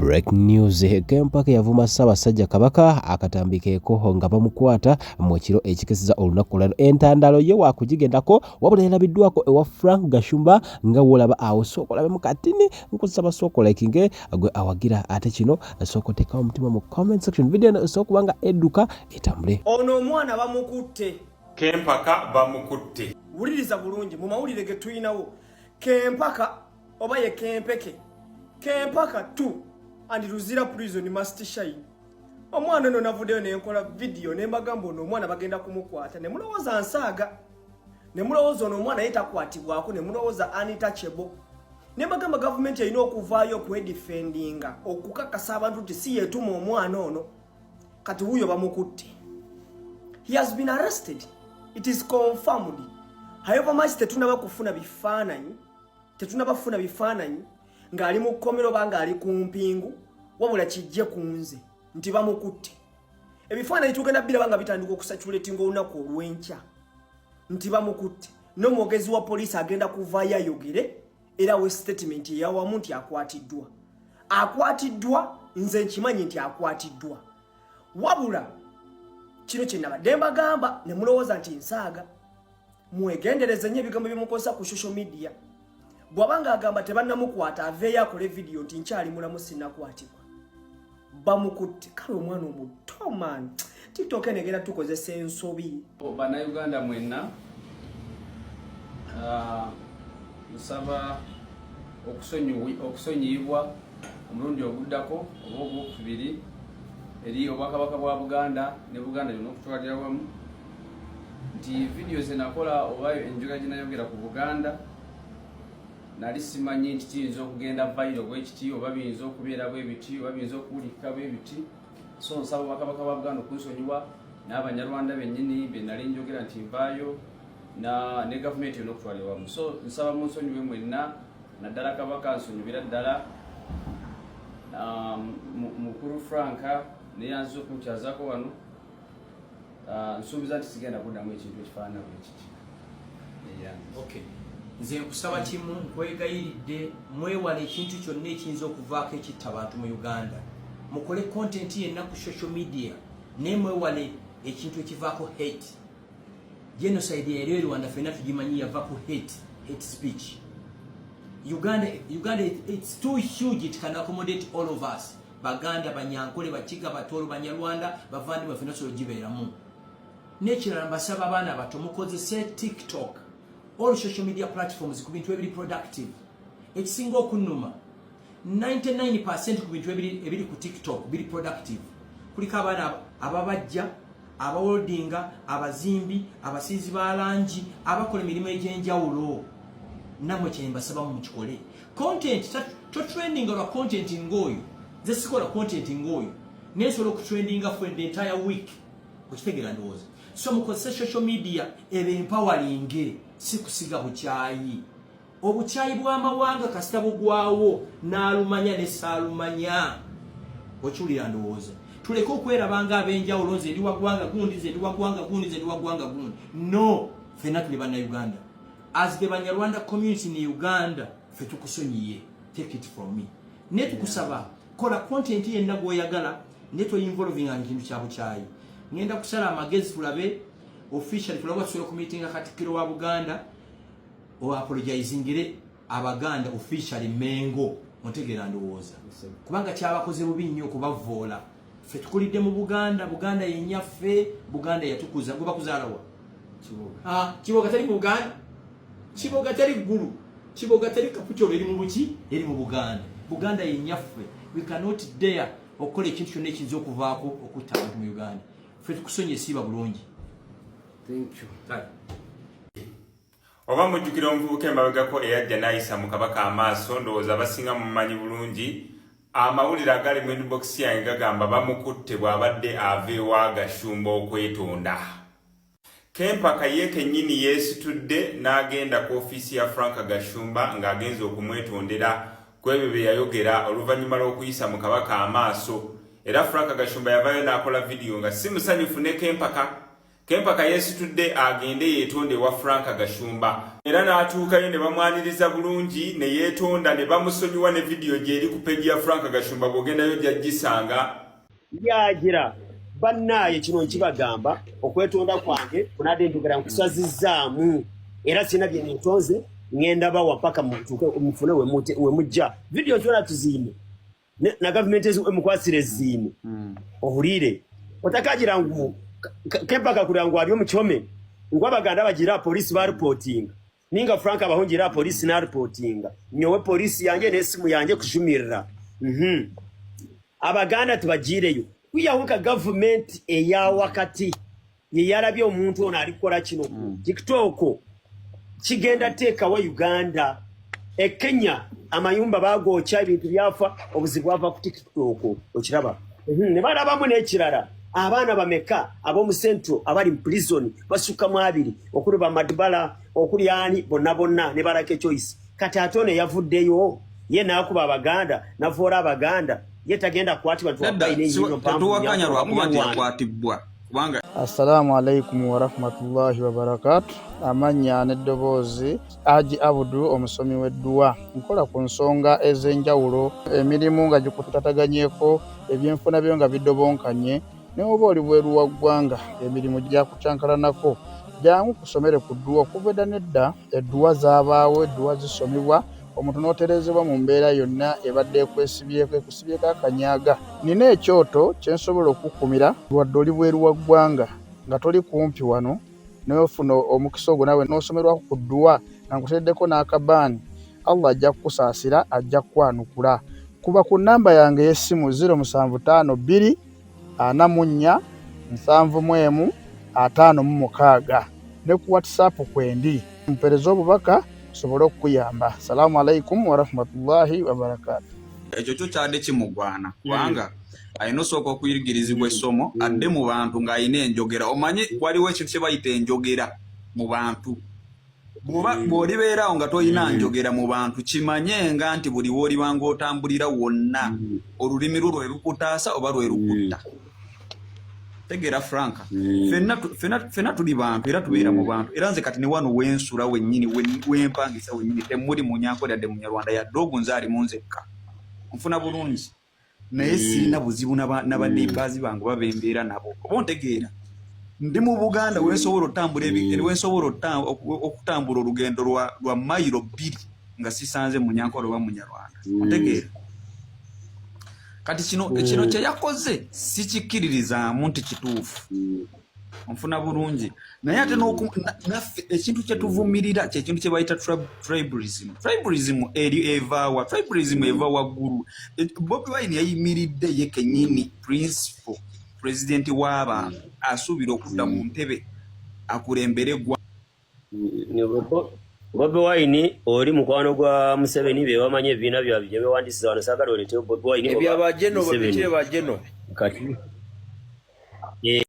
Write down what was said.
Breaking news. Kempaka yavuma Ssaabasajja Kabaka akatambikeeko nga bamukwata mu kiro ekikesiza olunaku lwano. Entandalo ye waakugigendako wabula yalabiddwako ewa Frank Gashumba nga wolaba awo sooka olabe mu katini nkusaba sooka likinge gwe awagira ate kino sooka oteekawo omutima mu comment section. Video eno sooka kubanga edduka etambule. Ono omwana bamukutte. Kempaka bamukutte. Wuliriza bulungi mu mawulire ge tuyinawo. Kempaka oba ye Kempeke. Kempaka tu and Luzira prison must shine. Omwana ono navuddeyo ne nkola video ne mbagamba ono omwana bagenda kumukwata ne mulowooza nsaaga. Ne mulowooza ono omwana yetakwatibwako ne mulowooza untouchable. Ne mbagamba government erina okuvaayo okwedefendinga okukakasa abantu nti si yeetuma omwana ono. Kati wuyo bamukutte. He has been arrested. It is confirmed. However much tetunaba kufuna bifaananyi ng'ali mu kkomero banga ali ku mpingu wabula kijje ku nze nti bamukutte. Ebifaananyi tugenda biraba bitandika okusatulatinga olunaku olw'enkya nti bamukutte. N'omwogezi wa poliisi agenda kuvaayo ayogere era we statement eyawamu nti akwatiddwa nze nkimanyi nti akwatiddwa wabula kino kye nabadde mbagamba ne mulowooza nti nsaaga. Mwegendereze nnyo ebigambo byemukozesa ku social media. Bw'abanga agamba tebannamukwata aveeyo akole video nti nkyali mulamu sinnakwatibwa. Bamukutte. Kale omwana omuto man. TikTok enegera tukozesa ensobi. Bannayuganda mwenna nsaba okusonyiyibwa omulundi oguddako oba ogwokubiri eri obwakabaka bwa Buganda ne Buganda yonna okutwalira wamu nti video zenakola oba enjogera gye nayogera ku Buganda nali simanyi nti kiyinza okugenda viral bwekiti oba biyinza okubeera bwebiti oba biyinza okuwulikika bwebiti. So nsaba bakabaka ba Buganda okunsonyiwa n'Abanyarwanda bennyini be nali njogera nti nvaayo ne gavumenti yonna okutwalira wamu. So nsaba munsonyiwe mwenna naddala Kabaka nsonyiwira ddala mukulu Franka neyanziza okunkyazaako wano. Nsuubiza nti sigenda kuddamu ekintu ekifaanana bwe kiti. Okay. Nze nkusaba kimu nkwegayiridde mwewale ekintu kyonna ekiyinza okuvaako ekitta abantu mu Uganda. Mukole content yenna ku social media naye mwewale ekintu ekivaako hate. Genocide yali Rwanda ffenna tugimanyi yava ku hate speech. Uganda it's too huge, it can accommodate all of us. Baganda, Banyankole, Bachiga, Batoro, Banyarwanda, bavandi bafina so gibeeramu. Nekirala mbasaba abaana bato mukozese TikTok, all social media platforms ku bintu ebiri productive. Ekisinga okunnuma 99% ku bintu ebiri ku TikTok biri productive. Kuliko abaana ababajja, abawoldinga, abazimbi, abasiizi ba langi, abakola emirimu egy'enjawulo. Namwe kye mbasaba mu kikole. Content to trending or content ngoyo. Ze sikola content ngoyo. Nesobola okutrendinga for the entire week. Kukitegera ndowooza. So mukozesa social media ebe empowering si kusiga bukyayi. Obukyayi bw'amawanga kasita bugwawo n'alumanya ne saalumanya. Okiwulira ndowooza. Tuleke okwerabanga ab'enjawulo nze ndi wagwanga gundi nze ndi wagwanga gundi nze ndi wagwanga gundi. No, ffenna tuli Bannayuganda. As the Banyarwanda community in Uganda, fe tukusonyiye. Take it from me. Ne tukusaba kola content yenna gw'oyagala ne to involving ekintu kya bukyayi. Ngenda kusala amagezi tulabe officially tulaba tusobola ku meeting Katikkiro wa Buganda o apologizingire Abaganda officially Mengo ontegeera ndowooza. Kubanga kyabakoze bubi nnyo okubavoola. Fe tukulidde mu Buganda yennyaffe, Buganda yatukuza gwe bakuzaalawa. Kiboga. Kiboga tali mu Buganda. Kiboga tali ggulu. Kiboga tali Kapucholo eri mu buki eri mu Buganda. Buganda yennyaffe. We cannot dare okola ekintu kyonna ekiyinza okuvaako okutta abantu mu Uganda. Ffe tukusonye esiiba bulungi. Thank you. Oba mujjukira omuvubuka emabegako eyajja n'ayisa mu Kabaka amaaso ndowooza abasinga mumanyi bulungi. Amawulire agali mu inbox yange gagamba bamukutte bw'abadde ava ewa Gashumba okwetonda. Kempaka ye kennyini yeesitudde n'agenda ku ofiisi ya Frank Gashumba ng'agenza okumwetondera ku ebyo bye yayogera oluvannyuma lw'okuyisa mu Kabaka amaaso. Era Frank Gashumba yavaayo n'akola video nga si musanyufu ne Kempaka Kempaka yeesitudde agende yeetonde wa Frank Gashumba era n'atuukayo ne bamwaniriza bulungi ne yeetonda ne bamusonyiwa ne vidiyo gy'eri ku peegi ya Frank Gashumba bw'ogendayo gy'aggisanga yagira bannaye kino nkibagamba okwetonda kwange kunadde njogera nkusazizzaamu era sina bye ntonze ngenda bawa paka mutuke umufune we mujja video zona tuziime na government emukwasire ziime ohulire otakagira ngu Kempaka kurangu ali omuchome ngo abaganda bagira police ba reporting ninga Frank abahongira police na reporting nyowe police yange nesimu yange kushumirira abaganda tubagireyo kuyahuka government eya wakati yeyarabye omuntu ono alikora kino TikTok kigenda teka wa Uganda Kenya amayumba bagocha ibintu byafa obuzibu bava ku TikTok okiraba ne barabamu n'ekirala abana bameka abo mu central abali mu prison basuka mu abiri okuli ba Madbala okuli yani bonna ne barake choice kati atone yavuddeyo ye nakuba abaganda navora abaganda ye tagenda kwatibwa tuwapaine nyinyo pambu Assalamu alaikum wa rahmatullahi wa barakatuh. Amanya n'eddobozi Haji Abudu omusomi w'edduwa nkola ku nsonga ez'enjawulo emirimu nga gikutataganyeko ebyenfuna byo nga bidobonkanye ne oba oli bweru wa ggwanga emirimu gya kucankalanako jangu kusomere ku dduwa okuva nedda edduwa zaabaawo edduwa zisomibwa omuntu n'oterezebwa mu mbeera yonna ebadde ekwesibyeko ekusibyeko akanyaga nina ekyoto kyensobola okukumira lwadde oli bweru wa ggwanga nga toli kumpi wano n'ofuna omukisa ogwo nawe n'osomerwako ku dduwa nga nkuteddeko n'akabaani Allah ajja kukusaasira ajja kukwanukula kuba ku nnamba yange y'essimu 0752 44 71 56 ne ku WhatsApp kwendi mpereza obubaka sobolo kuyamba. Assalamu alaikum wa rahmatullahi wa barakatuh. Ekyo kyo kyadde kimugwana kubanga ayina osooka okuyirigirizibwa essomo adde mu bantu ng'ayina enjogera omanye waliwo ekintu kye bayita enjogera mu bantu bw'olibeerawo nga toyina njogera mu bantu kimanye nga nti buli w'olibanga otambulira wonna olulimi lwo lwe lukutaasa oba lwe lukutta tegera Frank fena tuli bantu era tubeera mu bantu era nze kati ne wano wensula wennyini wempangisa wennyini temuli munyankole yadde munyarwanda yadde ogunzaali munzekka nfuna bulungi naye sirina buzibu n'abaddeibaazi bange babembeera nabo oba ontegeera ndi mu Buganda wensobola okutambula olugendo lwa mayiro 2 nga sisanze munyankole oba munyarwanda ontegeera kati kino kye yakoze sikikiririzaamu nti kituufu onfuna bulungi naye ate naffe ekintu kye tuvumirira kyekintu kye bayita tribalism evaawa tribalism eva waggulu Bobi Wine yayimiridde ye kennyini principal president w'abantu asuubira okudda mu ntebe akulembere gwa Bobi Wine oli mukwano gwa Museveni be bamanye ebibiina byabwe bye bewandisiza wano saagala oleteyo Bobi Wine ebyabajeno babitire bajeno kati